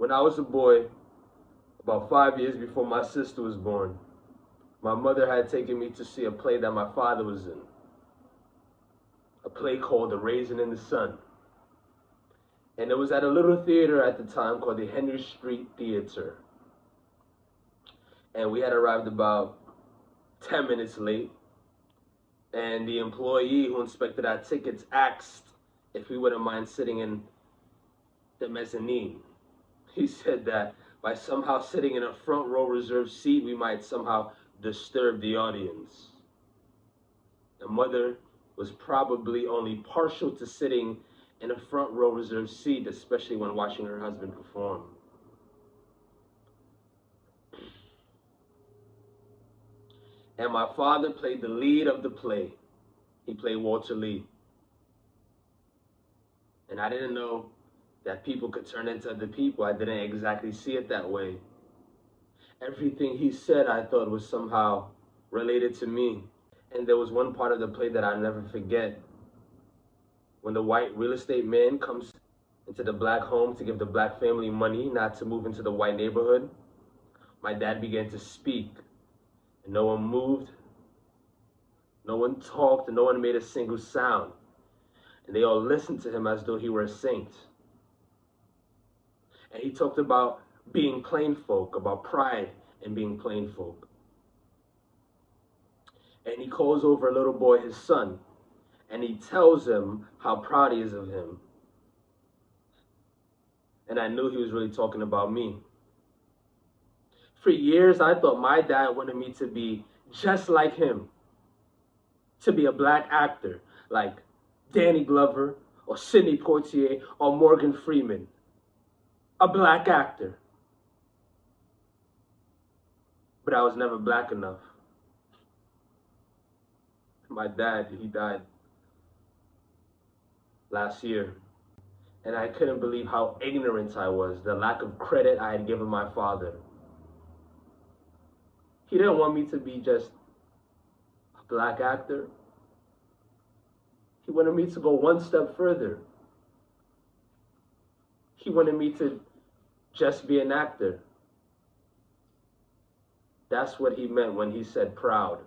When I was a boy, about 5 years before my sister was born, my mother had taken me to see a play that my father was in. A play called The Raisin in the Sun. And it was at a little theater at the time called the Henry Street Theater. And we had arrived about 10 minutes late. And the employee who inspected our tickets asked if we wouldn't mind sitting in the mezzanine. He said that by somehow sitting in a front row reserved seat, we might somehow disturb the audience. The mother was probably only partial to sitting in a front row reserved seat, especially when watching her husband perform. And my father played the lead of the play. He played Walter Lee. And I didn't know that people could turn into other people. I didn't exactly see it that way. Everything he said, I thought, was somehow related to me. And there was one part of the play that I'll never forget. When the white real estate man comes into the black home to give the black family money not to move into the white neighborhood, my dad began to speak. And no one moved, no one talked, and no one made a single sound. And they all listened to him as though he were a saint. And he talked about being plain folk, about pride in being plain folk. And he calls over a little boy, his son, and he tells him how proud he is of him. And I knew he was really talking about me. For years, I thought my dad wanted me to be just like him, to be a black actor, like Danny Glover, or Sidney Poitier, or Morgan Freeman. A black actor. But I was never black enough. My dad, he died last year. And I couldn't believe how ignorant I was, the lack of credit I had given my father. He didn't want me to be just a black actor. He wanted me to go one step further. He wanted me to just be an actor. That's what he meant when he said proud.